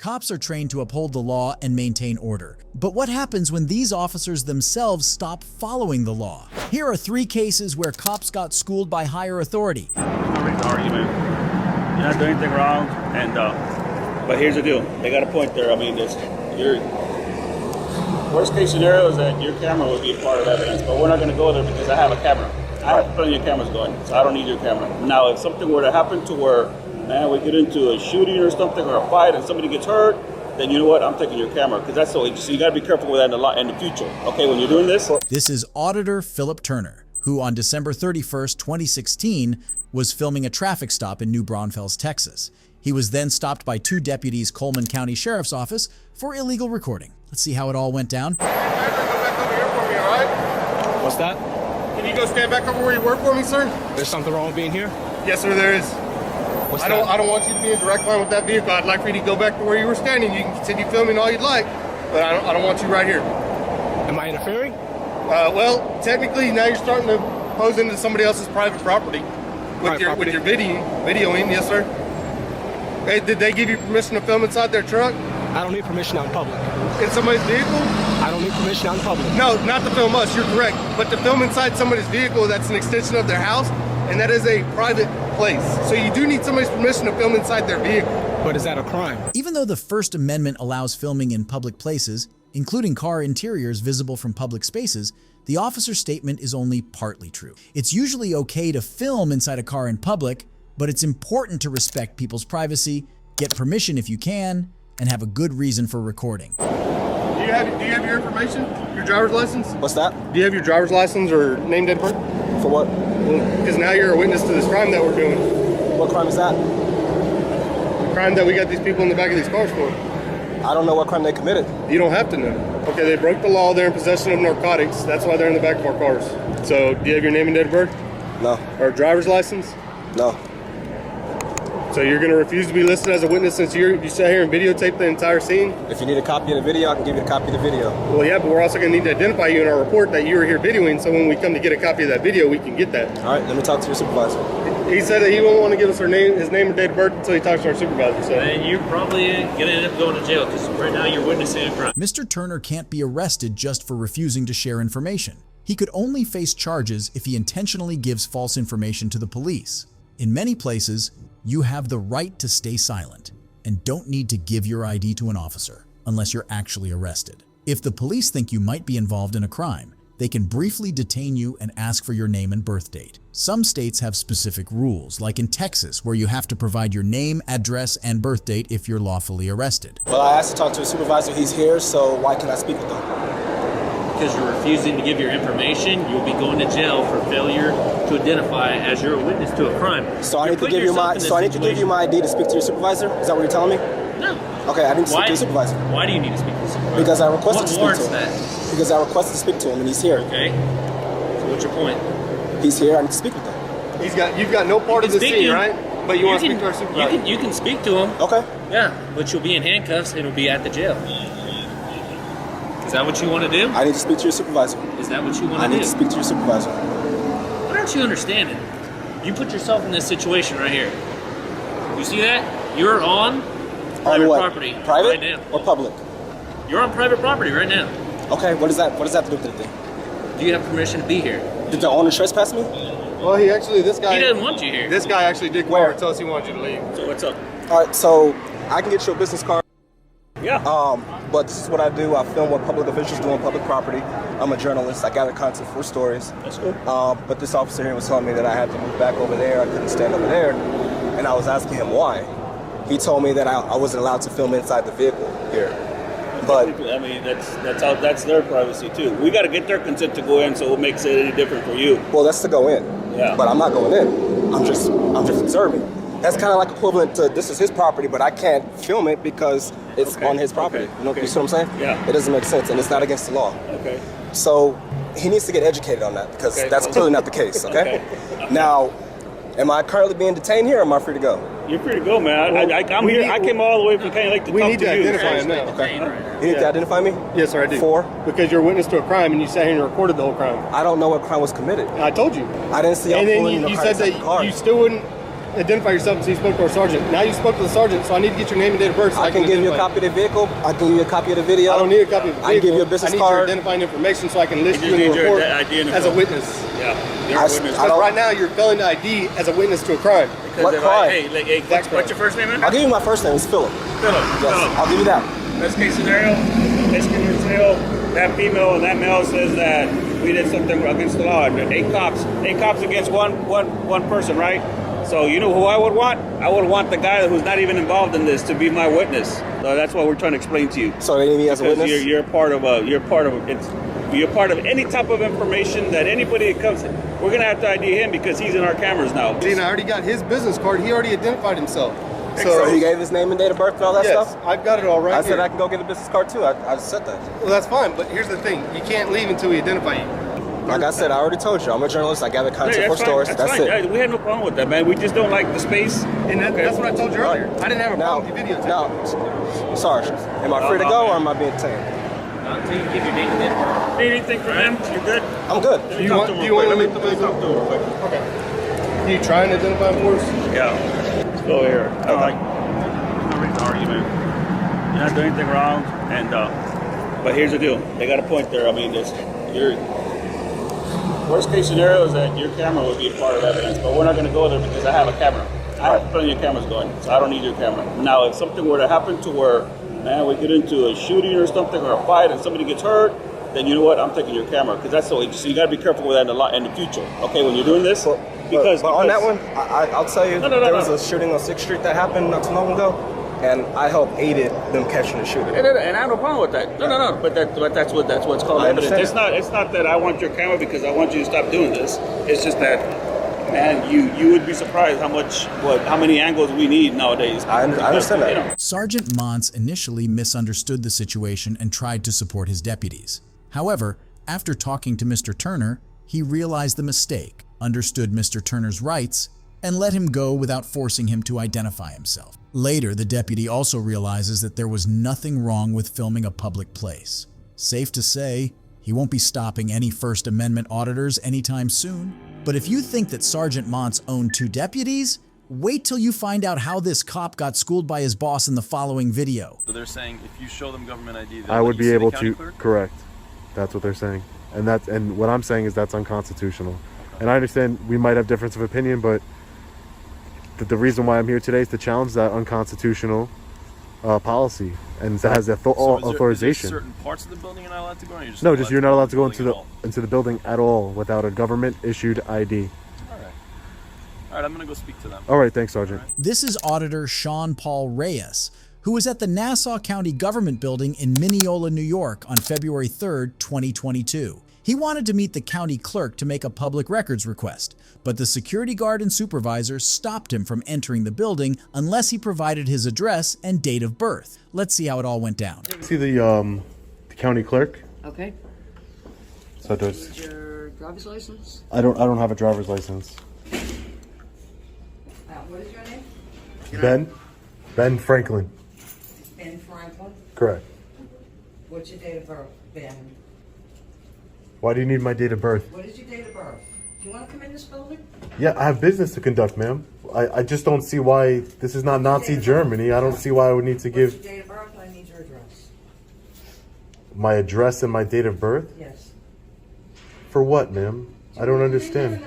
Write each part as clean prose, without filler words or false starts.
Cops are trained to uphold the law and maintain order. But what happens when these officers themselves stop following the law? Here are 3 cases where cops got schooled by higher authority. No reason to argue, man. You're not doing anything wrong, and but here's the deal. They got a point there. I mean, your worst case scenario is that your camera would be a part of evidence, but we're not going to go there because I have a camera. I have plenty of cameras going, so I don't need your camera. Now, if something were to happen to where, man, we get into a shooting or something or a fight and somebody gets hurt, then you know what? I'm taking your camera because that's so you got to be careful with that in the future. Okay, when you're doing this. This is Auditor Philip Turner, who on December 31st, 2016, was filming a traffic stop in New Braunfels, Texas. He was then stopped by 2 deputies Coleman County Sheriff's Office for illegal recording. Let's see how it all went down. Go back over here for me, all right? What's that? Can you go stand back over where you work for me, sir? There's something wrong with being here? Yes, sir, there is. What's I that? don't want you to be in direct line with that vehicle. I'd like for you to go back to where you were standing. You can continue filming all you'd like, but I don't want you right here. Am I interfering? Well, technically, now you're starting to pose into somebody else's private property with your videoing. Yes, sir. Hey, did they give you permission to film inside their truck? I don't need permission out in public. In somebody's vehicle? I don't need permission out in public. No, not to film us, you're correct. But to film inside somebody's vehicle, that's an extension of their house, and that is a private place. So you do need somebody's permission to film inside their vehicle. But is that a crime? Even though the First Amendment allows filming in public places, including car interiors visible from public spaces, the officer's statement is only partly true. It's usually okay to film inside a car in public, but it's important to respect people's privacy, get permission if you can, and have a good reason for recording. Do you have your information? Your driver's license? What's that? Do you have your driver's license or name, date, birth? For what? Because now you're a witness to this crime that we're doing. What crime is that? The crime that we got these people in the back of these cars for. I don't know what crime they committed. You don't have to know. Okay, they broke the law. They're in possession of narcotics. That's why they're in the back of our cars. So, do you have your name and date of birth? No. Or a driver's license? No. So you're going to refuse to be listed as a witness since you sat here and videotaped the entire scene? If you need a copy of the video, I can give you a copy of the video. Well, yeah, but we're also going to need to identify you in our report that you were here videoing, so when we come to get a copy of that video, we can get that. All right, let me talk to your supervisor. He said that he won't want to give us his name or date of birth until he talks to our supervisor. So. And you're probably going to end up going to jail because right now you're witnessing a crime. Mr. Turner can't be arrested just for refusing to share information. He could only face charges if he intentionally gives false information to the police. In many places, you have the right to stay silent and don't need to give your ID to an officer unless you're actually arrested. If the police think you might be involved in a crime, they can briefly detain you and ask for your name and birth date. Some states have specific rules, like in Texas, where you have to provide your name, address, and birth date if you're lawfully arrested. Well, I asked to talk to a supervisor. He's here, so why can't I speak with him? Because you're refusing to give your information, you'll be going to jail for failure to identify as you're a witness to a crime. So I need to give you my ID to speak to your supervisor? Is that what you're telling me? No. Okay, I need to speak to your supervisor. Why do you need to speak to the supervisor? Because I requested to speak to What him. warrants that? Because I requested to speak to him and he's here. Okay. So what's your point? He's here, I need to speak with him. You've got no part of the scene, right? But you want to speak to our supervisor. You can speak to him. Okay. Yeah, but you'll be in handcuffs and it'll be at the jail. Is that what you want to do? I need to speak to your supervisor. Is that what you want to do? I need to speak to your supervisor. Why aren't you understanding? You put yourself in this situation right here. You see that? You're on private property Private right now. or public? You're on private property right now. Okay, what does that have to do with anything? Do you have permission to be here? Did the owner trespass me? Well, this guy... He doesn't want you here. This guy actually did Where? tell us he wanted you to leave. So what's up? All right, so I can get you a business card. Yeah. But this is what I do. I film what public officials do on public property. I'm a journalist. I gather content for stories. That's cool. But this officer here was telling me that I had to move back over there. I couldn't stand over there. And I was asking him why. He told me that I wasn't allowed to film inside the vehicle here. But I mean, that's their privacy too. We got to get their consent to go in, so what makes it any different for you? well, that's to go in. Yeah. But I'm not going in. I'm just observing. That's kind of like equivalent to this is his property, but I can't film it because it's on his property. Okay. You know, Okay. you see what I'm saying? Yeah. It doesn't make sense, and it's not against the law. Okay. So he needs to get educated on that because that's clearly not the case. Okay. Now, am I currently being detained here, or am I free to go? You're free to go, man. I'm here. I came all the way from Canyon Lake to talk to you. We need to identify him now. Okay. You need to identify me? Yes, sir, I do. For? Because you're a witness to a crime and you sat here and recorded the whole crime. I don't know what crime was committed. I told you. I didn't see y'all And then pulling you said that you still wouldn't identify yourself until you spoke to our sergeant. Now you spoke to the sergeant, so I need to get your name and date of birth. So I can give you a copy of the vehicle. I can give you a copy of the video. I don't need a copy of the vehicle. I can give you a business I need card. your identifying information so I can list You you in just the need your report ID and as a phone. witness. Yeah, you're a witness. I Because don't- right now you're failing to ID as a witness to a crime. Because What if crime? hey, what's your first name? I'll give you my first name. It's Philip. Philip. Yes, I'll give you that. Best case scenario, that female and that male says that we did something against the law. Eight cops against one person, right? So you know who I would want? I would want the guy who's not even involved in this to be my witness. So that's what we're trying to explain to you. So they need me as a Because witness? you're part of any type of information that anybody that comes. We're gonna have to ID him because he's in our cameras now. Gene, I already got his business card. He already identified himself. So he gave his name and date of birth and all that yes, stuff? I've got it all right I said here. I can go get a business card too. I said that. Well, that's fine, but here's the thing. You can't leave until we identify you. Like I said, I already told you. I'm a journalist. I gather content for stories. That's fine. it. Yeah, we had no problem with that, man. We just don't like the space. And that's what I told you earlier. I didn't have a problem with you videotaping. Now, Sergeant, am I free to go or am I being detained? Not until you give your date of death. Need anything from him? You good? I'm good. Let me talk to him real quick. Let me talk to him real quick. Okay. Can you try and identify him for us? Yeah. Let's go here. I'm like, no reason to argue, man. You're not doing anything wrong, and but here's the deal. They got a point there. I mean, your worst case scenario is that your camera would be a part of evidence, but we're not going to go there because I have a camera. I have plenty of cameras going, so I don't need your camera. Now, if something were to happen to where, man, we get into a shooting or something or a fight and somebody gets hurt, then you know what? I'm taking your camera because that's the way. So you got to be careful with that in the future. Okay, when you're doing this, But on that one, I'll tell you, there was no. a shooting on 6th Street that happened not too long ago, and I helped aided them catching the shooter. And I have no problem with that. No. But that's what's called I evidence. understand. It's not that I want your camera because I want you to stop doing this. It's just that, man, you would be surprised how many angles we need nowadays. I understand that. You know. Sergeant Montz initially misunderstood the situation and tried to support his deputies. However, after talking to Mr. Turner, he realized the mistake, understood Mr. Turner's rights, and let him go without forcing him to identify himself. Later, the deputy also realizes that there was nothing wrong with filming a public place. Safe to say, he won't be stopping any First Amendment auditors anytime soon. But if you think that Sergeant Montz owned 2 deputies, wait till you find out how this cop got schooled by his boss in the following video. So they're saying if you show them government ID, I would be able to, clerk? correct. That's what they're saying. And what I'm saying is that's unconstitutional. And I understand we might have difference of opinion, but the reason why I'm here today is to challenge that unconstitutional policy and that has authorization. Is there certain parts of the building you're not allowed to go in? No, just you're not allowed to go building into the building at all without a government issued ID. All right, I'm gonna go speak to them. All right, thanks, Sergeant. This is Auditor Sean Paul Reyes, who was at the Nassau County Government Building in Mineola, New York on February 3rd, 2022. He wanted to meet the county clerk to make a public records request, but the security guard and supervisor stopped him from entering the building unless he provided his address and date of birth. Let's see how it all went down. See the county clerk. Okay. So does Is your driver's license? I don't have a driver's license. What is your name? Ben Franklin. Ben Franklin. Correct. What's your date of birth, Ben? Why do you need my date of birth? What is your date of birth? Do you want to come in this building? Yeah, I have business to conduct, ma'am. I just don't see why this is not Nazi Germany. I don't see why I would need to What's your give date of birth? And I need your address. my address and my date of birth. Yes. For what, ma'am? I don't understand.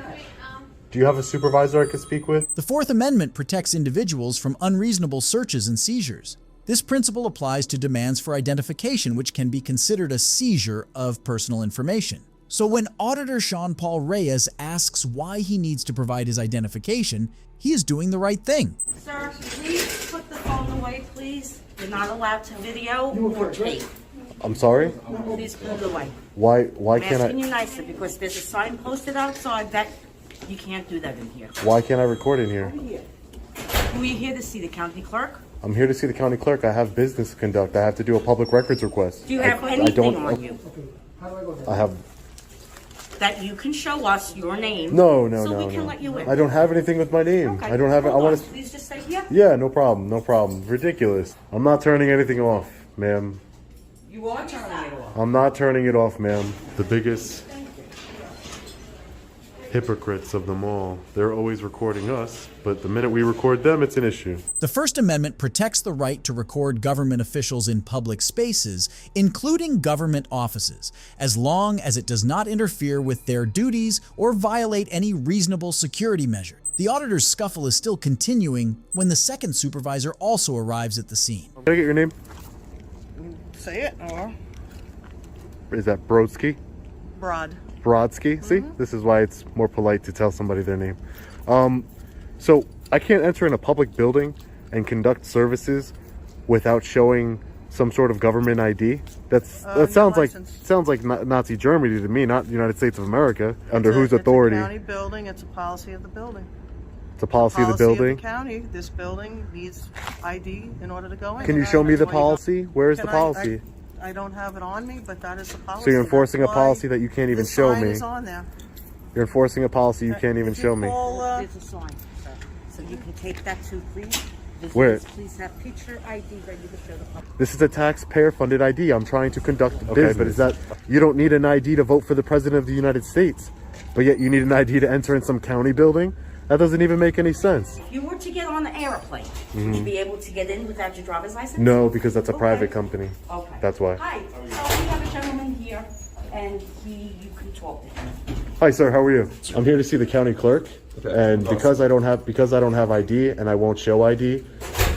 Do you have a supervisor I could speak with? The Fourth Amendment protects individuals from unreasonable searches and seizures. This principle applies to demands for identification, which can be considered a seizure of personal information. So when Auditor Sean Paul Reyes asks why he needs to provide his identification, he is doing the right thing. Sir, please put the phone away, please. You're not allowed to video or tape. I'm sorry? Please put it away. Why I'm can't asking you I nicer because there's a sign posted outside that you can't do that in here. why can't I record in here? Who are you here to see, the county clerk? I'm here to see the county clerk. I have business to conduct. I have to do a public records request. Do you have I anything don't on you I have that you can show us your name? no. So we can let you in. I don't have anything with my name. Okay. I don't have it. I Hold want on. to Please just stay here. Yeah, no problem. Ridiculous. I'm not turning anything off, ma'am. You are turning it off. I'm not turning it off, ma'am. The biggest hypocrites of them all. They're always recording us, but the minute we record them, it's an issue. The First Amendment protects the right to record government officials in public spaces, including government offices, as long as it does not interfere with their duties or violate any reasonable security measure. The auditor's scuffle is still continuing when the second supervisor also arrives at the scene. Can I get your name? Say it, or Is that Brodsky? Brodsky? See? This is why it's more polite to tell somebody their name. So I can't enter in a public building and conduct services without showing some sort of government ID. That sounds like Nazi Germany to me, not the United States of America. Under whose authority? It's a county building. It's a policy of the building. It's a policy of the building. Of the county. This building needs ID in order to go in. Can you show me the policy? Where is the policy? I don't have it on me, but that is the policy. So you're enforcing a policy that you can't even show me. The sign is on there. You're enforcing a policy you can't even show me. There's a sign, sir. So you can take that too, please. Where? Please have picture ID ready to show the public. This is a taxpayer-funded ID. I'm trying to conduct business. Okay, but is that you don't need an ID to vote for the president of the United States, but yet you need an ID to enter in some county building? That doesn't even make any sense. If you were to get on the airplane, would you be able to get in without your driver's license? No, because that's a private company. Okay. That's why. Hi, so we have a gentleman here, and you can talk to him. Hi, sir. How are you? I'm here to see the county clerk, and because I don't have ID and I won't show ID,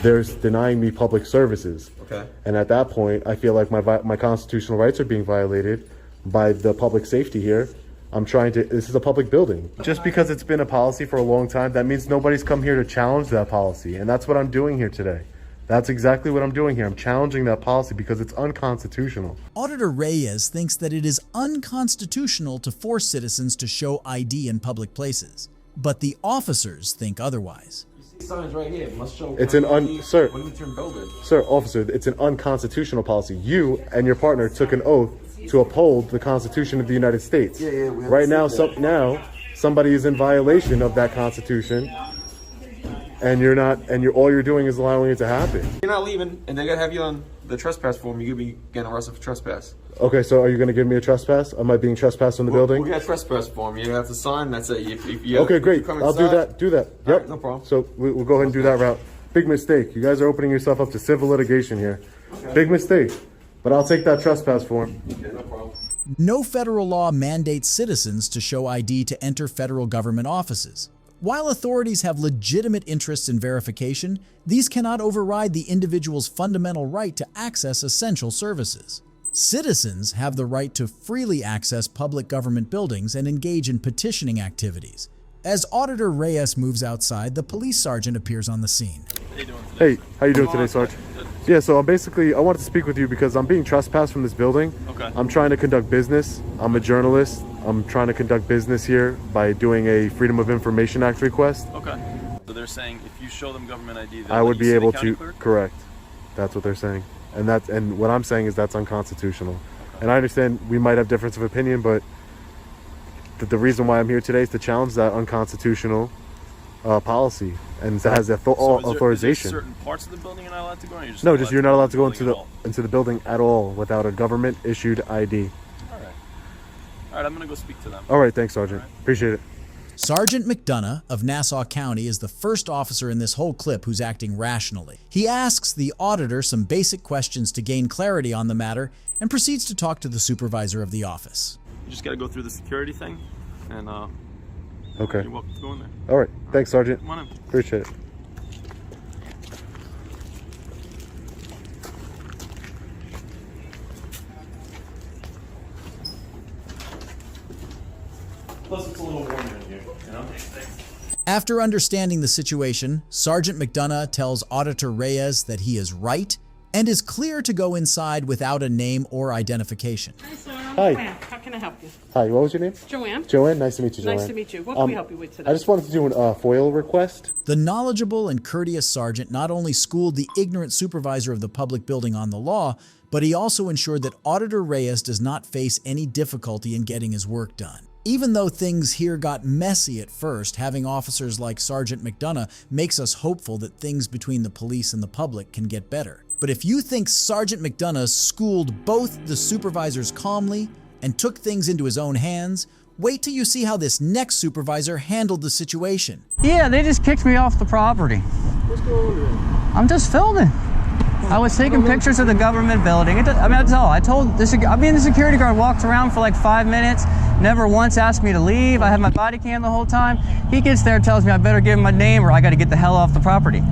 they're denying me public services. Okay. And at that point, I feel like my constitutional rights are being violated by the public safety here. This is a public building. Just because it's been a policy for a long time, that means nobody's come here to challenge that policy. And that's what I'm doing here today. That's exactly what I'm doing here. I'm challenging that policy because it's unconstitutional. Auditor Reyes thinks that it is unconstitutional to force citizens to show ID in public places. But the officers think otherwise. Signs right here must show. It's an sir, building. Sir, officer, it's an unconstitutional policy. You and your partner took an oath to uphold the Constitution of the United States. Right now, somebody is in violation of that Constitution, and you're not, and all you're doing is allowing it to happen. You're not leaving, and they're gonna have you on the trespass form. You could be getting arrested for trespass. Okay, so are you going to give me a trespass? Am I being trespassed from the building? We got a trespass form. You have to sign. That's it. Okay, great. I'll do that. Yep. Right, no problem. So we'll go ahead and do that route. Big mistake. You guys are opening yourself up to civil litigation here. Okay. Big mistake. But I'll take that trespass form. Okay, no problem. No federal law mandates citizens to show ID to enter federal government offices. While authorities have legitimate interests in verification, these cannot override the individual's fundamental right to access essential services. Citizens have the right to freely access public government buildings and engage in petitioning activities. As Auditor Reyes moves outside, the police sergeant appears on the scene. Hey, how you doing today, Sarge? Yeah, so I wanted to speak with you because I'm being trespassed from this building. Okay. I'm trying to conduct business. I'm a journalist. I'm trying to conduct business here by doing a Freedom of Information Act request. Okay. So they're saying if you show them government ID, I would be able to. Clerk? Correct. That's what they're saying. And what I'm saying is that's unconstitutional. And I understand we might have difference of opinion, but the reason why I'm here today is to challenge that unconstitutional policy, and that has authorization. Is there certain parts of the building you're not allowed to go in? No, you're not allowed to go into the building at all without a government issued ID. All right, I'm gonna go speak to them. All right, thanks, Sergeant. Appreciate it. Sergeant McDonough of Nassau County is the first officer in this whole clip who's acting rationally. He asks the auditor some basic questions to gain clarity on the matter and proceeds to talk to the supervisor of the office. You just gotta go through the security thing, and okay. You're welcome to go in there. All right, thanks, Sergeant. Come on in. Appreciate it. Plus, it's a little warmer in here, you know? After understanding the situation, Sergeant McDonough tells Auditor Reyes that he is right and is clear to go inside without a name or identification. Hi, sir. Hi. How can I help you? Hi, what was your name? Joanne. Joanne, nice to meet you, Joanne. Nice to meet you. What can we help you with today? I just wanted to do a FOIL request. The knowledgeable and courteous sergeant not only schooled the ignorant supervisor of the public building on the law, but he also ensured that Auditor Reyes does not face any difficulty in getting his work done. Even though things here got messy at first, having officers like Sergeant McDonough makes us hopeful that things between the police and the public can get better. But if you think Sergeant McDonough schooled both the supervisors calmly and took things into his own hands, Wait till you see how this next supervisor handled the situation. Yeah, they just kicked me off the property. What's going on? I'm just filming. I was taking pictures of the government building. I mean, that's all. The security guard walked around for like 5 minutes, never once asked me to leave. I had my body cam the whole time. He gets there and tells me I better give him my name or I got to get the hell off the property.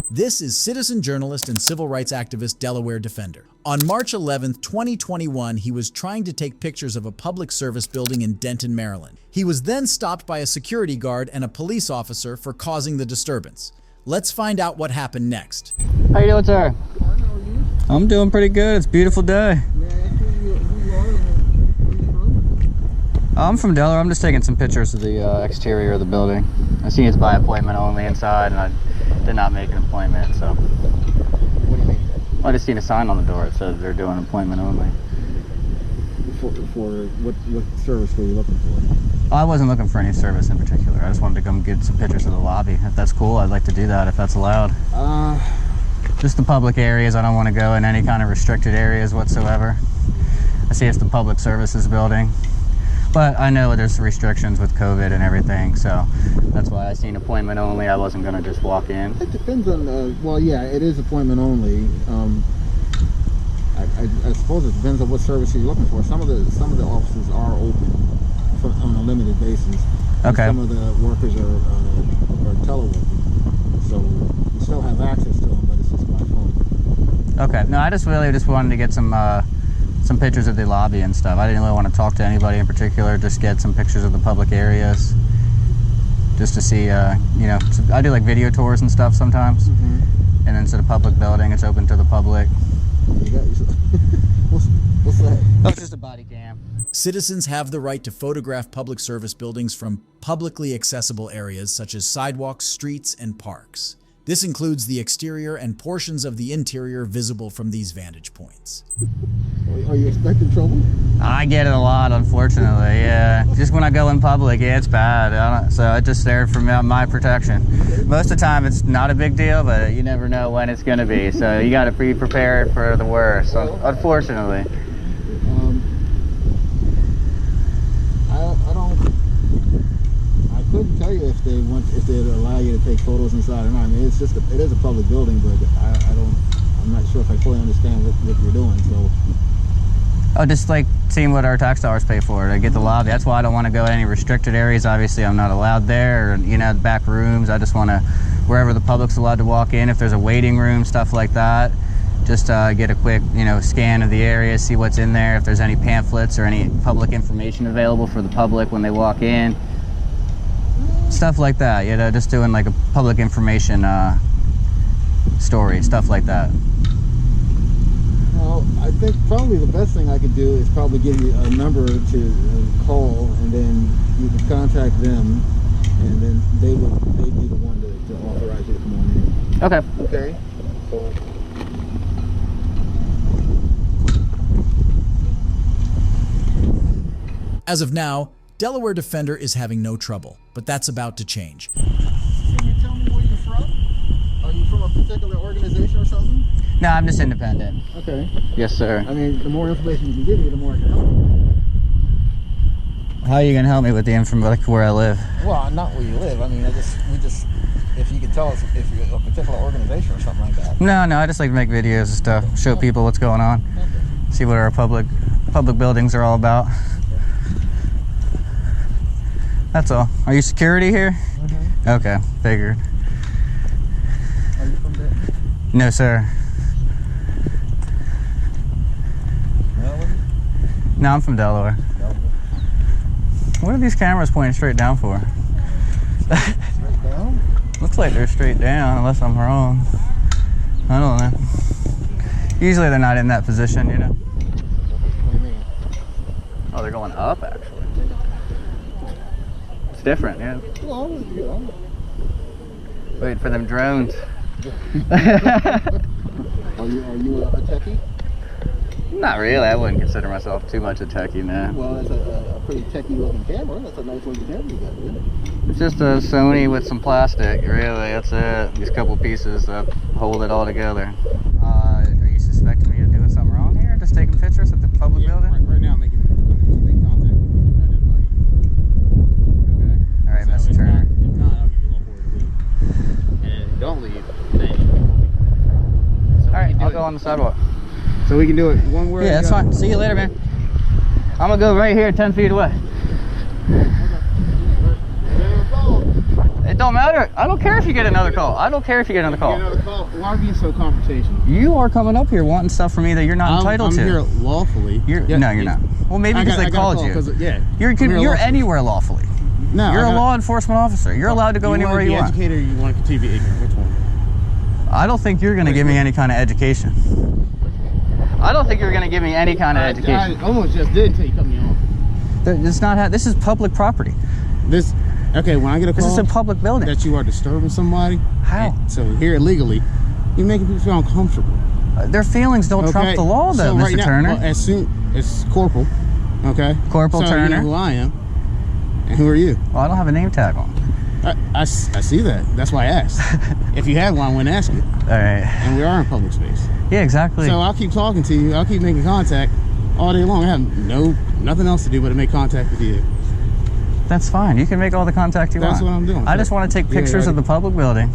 This is citizen journalist and civil rights activist Delaware Defender. On March 11, 2021, he was trying to take pictures of a public service building in Denton, Maryland. He was then stopped by a security guard and a police officer for causing the disturbance. Let's find out what happened next. How you doing, sir? I'm doing pretty good. It's a beautiful day. I'm from Delaware. I'm just taking some pictures of the exterior of the building. I see it's by appointment only inside, and I did not make an appointment, so. What do you mean? Well, I just seen a sign on the door. It says they're doing appointment only. For what service were you looking for? I wasn't looking for any service in particular. I just wanted to come get some pictures of the lobby. If that's cool, I'd like to do that if that's allowed. Just the public areas. I don't want to go in any kind of restricted areas whatsoever. I see it's the public services building. But I know there's restrictions with COVID and everything, so that's why I seen appointment only. I wasn't going to just walk in. It depends on, well, yeah, it is appointment only. I suppose it depends on what service you're looking for. Some of the offices are open on a limited basis. Okay. Some of the workers are teleworking, so you still have access to them, but it's just by phone. Okay. No, I just really wanted to get some pictures of the lobby and stuff. I didn't really want to talk to anybody in particular. Just get some pictures of the public areas, just to see. You know, I do like video tours and stuff sometimes, and then it's a public building. It's open to the public. You got what's that? Oh, it's just a body cam. Citizens have the right to photograph public service buildings from publicly accessible areas such as sidewalks, streets, and parks. This includes the exterior and portions of the interior visible from these vantage points. Are you expecting trouble? I get it a lot, unfortunately, yeah. Just when I go in public, yeah, it's bad. So I just there for my protection. Most of the time, it's not a big deal, but you never know when it's going to be. So you got to be prepared for the worst, unfortunately. I couldn't tell you if they'd allow you to take photos inside or not. I mean, it is a public building, but I'm not sure if I fully understand what you're doing. So. Oh, just like seeing what our tax dollars pay for to get the lobby. That's why I don't want to go to any restricted areas. Obviously, I'm not allowed there, or, you know, the back rooms. I just want to, wherever the public's allowed to walk in. If there's a waiting room, stuff like that, just get a quick, you know, scan of the area, see what's in there. If there's any pamphlets or any public information available for the public when they walk in. Stuff like that, you know, just doing like a public information story, stuff like that. Well, I think probably the best thing I could do is probably give you a number to call, and then you can contact them, and then they'd be the one to authorize you to come on in. Okay. Okay. So. As of now, Delaware Defender is having no trouble, but that's about to change. Can you tell me where you're from? Are you from a particular organization or something? No, I'm just independent. Okay. Yes, sir. I mean, the more information you can give me, the more I can help you. How are you gonna help me with the information, like where I live? Well, not where you live. I mean, if you could tell us if you're a particular organization or something like that. No, I just like to make videos and stuff, show people what's going on, see what our public buildings are all about. That's all. Are you security here? Mm-hmm. Okay, figured. Are you from there? No, sir. Maryland? No, I'm from Delaware. What are these cameras pointing straight down for? Straight down? Looks like they're straight down, unless I'm wrong. I don't know. Usually they're not in that position, you know. What do you mean? Oh, they're going up, actually. It's different, yeah. Well, yeah. Wait for them drones. Are you a techie? Not really. I wouldn't consider myself too much a techie, man. Well, that's a pretty techie looking camera. That's a nice looking camera you got, isn't it? It's just a Sony with some plastic, really. That's it. These couple pieces that hold it all together. Are you suspecting me of doing something wrong here? Just taking pictures at the public building? Right now, I'm making contact with you. we can do it one way. Yeah, that's fine. See you later, man. I'm gonna go right here 10 feet away. It don't matter. I don't care if you get another call. I don't care if you get another call. Why are you being so confrontational? You are coming up here wanting stuff from me that you're not entitled to. I'm here lawfully. No, you're not. Well, maybe because they called you. Yeah. You're anywhere lawfully. No, you're a law enforcement officer. You're allowed to go anywhere you want. You want to be educated or you want to continue to be ignorant? Which one? I don't think you're going to give me any kind of education. I don't think you're going to give me any kind of education. I almost just did until you cut me off. This is public property. Okay, when I get a call, this is a public building, that you are disturbing somebody. How? So here illegally, you're making people feel uncomfortable. Their feelings don't trump the law, though, so Mr. Turner. Well, as soon as Corporal, okay? Corporal Turner. You know who I am, and who are you? Well, I don't have a name tag on. I see that. That's why I asked. If you had one, I wouldn't ask you. All right. And we are in public space. Yeah, exactly. So I'll keep talking to you. I'll keep making contact all day long. I have nothing else to do but to make contact with you. That's fine. You can make all the contact you want. That's what I'm doing. I just want to take pictures of the public building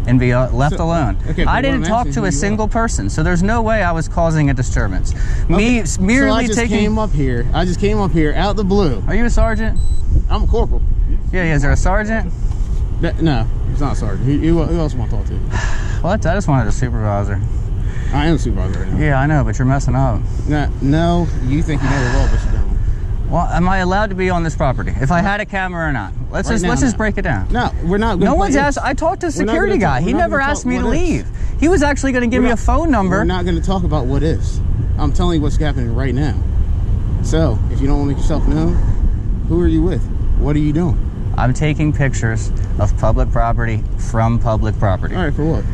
and be left alone. Okay, I didn't talk to a single person, so there's no way I was causing a disturbance. Merely I just came up here. I just came up here out the blue. Are you a sergeant? I'm a corporal. Yeah, is there a sergeant? No, he's not a sergeant. Who else want to talk to? What? I just wanted a supervisor. I am a supervisor right now. Yeah, I know, but you're messing up. No, you think you know the law, but you don't. Well, am I allowed to be on this property? If I had a camera or not? Let's just break it down. No, we're not. No one's asked. I talked to the security guy. He never asked me to leave. He was actually going to give me a phone number. We're not going to talk about what is. I'm telling you what's happening right now. So, if you don't want to make yourself known, who are you with? What are you doing? I'm taking pictures of public property from public property. All right, for what?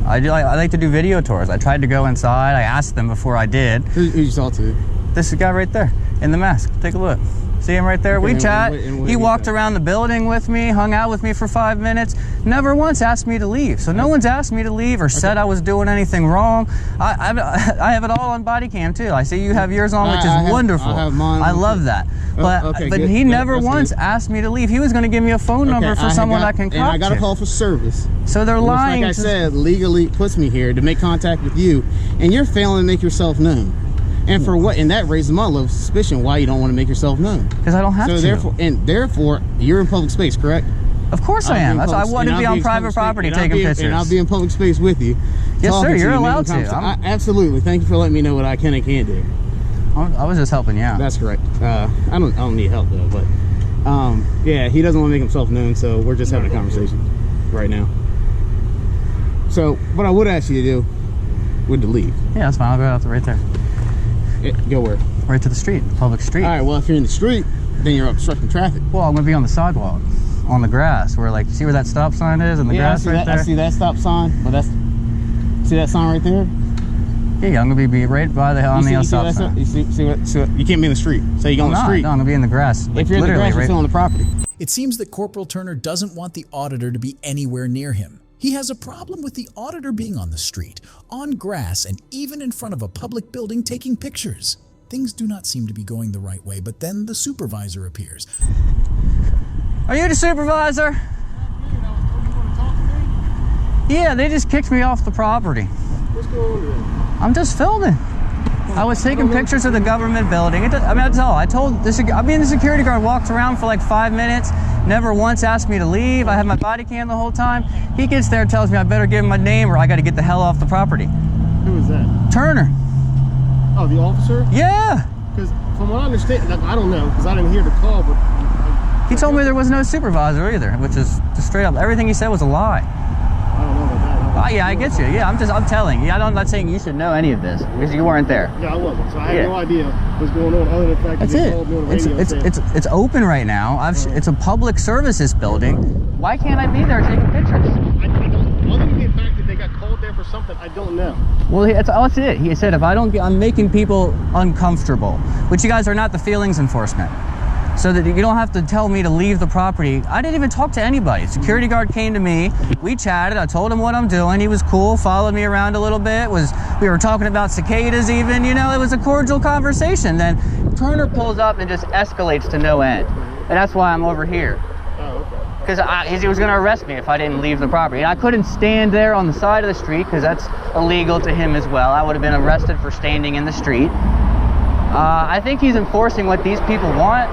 I like to do video tours. I tried to go inside. I asked them before I did. Who you talk to? This guy right there in the mask. Take a look. See him right there? Okay, we chat. He walked around the building with me, hung out with me for 5 minutes, never once asked me to leave. So no one's asked me to leave or said I was doing anything wrong. I have it all on body cam too. I see you have yours on, which is wonderful. I have mine. I love that. But he never once asked me to leave. He was going to give me a phone number for someone I can contact. And I got a call for service. So they're lying. Like I said, legally puts me here to make contact with you, and you're failing to make yourself known. And for what? And that raises my level of suspicion why you don't want to make yourself known. Because I don't have to. Therefore, you're in public space, correct? Of course I am. I want to be on private property taking pictures. And I'll be in public space with you. Yes, sir. You're allowed to. Absolutely. Thank you for letting me know what I can and can't do. I was just helping you out. That's correct. I don't need help though. But yeah, he doesn't want to make himself known, so we're just having a conversation right now. So what I would ask you to do would to leave. Yeah, that's fine. I'll go out right there. Go where? Right to the street, public street. All right, well, if you're in the street, then you're obstructing traffic. Well, I'm going to be on the sidewalk, on the grass, where, like, see where that stop sign is in the grass right there? I see that stop sign, but see that sign right there? Yeah, I'm going to be right by on the stop sign. You see what? You can't be in the street. So you go on the street. No, I'm going to be in the grass. If you're in the grass, you're still on the property. It seems that Corporal Turner doesn't want the auditor to be anywhere near him. He has a problem with the auditor being on the street, on grass, and even in front of a public building taking pictures. Things do not seem to be going the right way, but then the supervisor appears. Are you the supervisor? Yeah, they just kicked me off the property. What's going on? I'm just filming. I was taking pictures of the government building. I mean, that's all. The security guard walked around for like 5 minutes, never once asked me to leave. I had my body cam the whole time. He gets there and tells me I better give him my name or I got to get the hell off the property. Who is that? Turner. Oh, the officer? Yeah. Because from what I understand, I don't know, because I didn't hear the call, but... He told me there was no supervisor either, which is just straight up. Everything he said was a lie. I don't know about that. Yeah, I get you. Yeah, I'm telling you. I'm not saying you should know any of this because you weren't there. Yeah, I wasn't. So I had no idea what's going on other than the fact that you called me on the radio. It's open right now. It's a public services building. Why can't I be there taking pictures? Other than the fact that they got called there for something, I don't know. Well, that's it. He said if I don't get, I'm making people uncomfortable, which you guys are not the feelings enforcement. So that you don't have to tell me to leave the property. I didn't even talk to anybody. Security guard came to me. We chatted. I told him what I'm doing. He was cool, followed me around a little bit. We were talking about cicadas even. You know, it was a cordial conversation. Then Turner pulls up and just escalates to no end. And that's why I'm over here. Oh, okay. because he was going to arrest me if I didn't leave the property. And I couldn't stand there on the side of the street because that's illegal to him as well. I would have been arrested for standing in the street. I think he's enforcing what these people want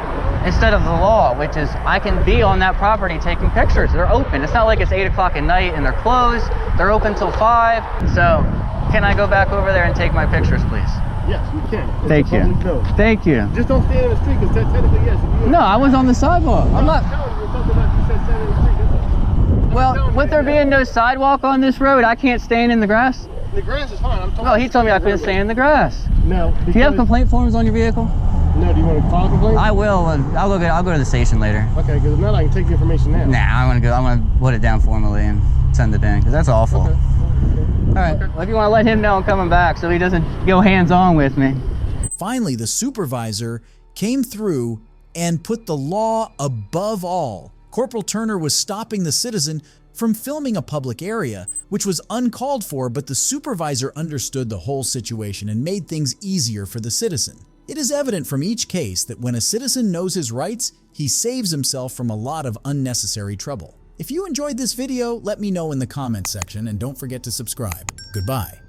instead of the law, which is I can be on that property taking pictures. They're open. It's not like it's 8 o'clock at night and they're closed. They're open till 5. So can I go back over there and take my pictures, please? Yes, you can. It's Thank you. Thank you. Just don't stand in the street because technically, yes. No, I was on the sidewalk. I'm not. Well, with there being no sidewalk on this road, I can't stand in the grass. The grass is fine. I'm talking. No, he told me I couldn't stand in the grass. No. Do you have complaint forms on your vehicle? No. Do you want to file a complaint? I will. I'll go to the station later. Okay, because if not, I can take the information now. Nah, I'm gonna put it down formally and send it in because that's awful. Okay. All right. Well, if you want to let him know I'm coming back so he doesn't go hands-on with me. Finally, the supervisor came through and put the law above all. Corporal Turner was stopping the citizen from filming a public area, which was uncalled for, but the supervisor understood the whole situation and made things easier for the citizen. It is evident from each case that when a citizen knows his rights, he saves himself from a lot of unnecessary trouble. If you enjoyed this video, let me know in the comments section and don't forget to subscribe. Goodbye.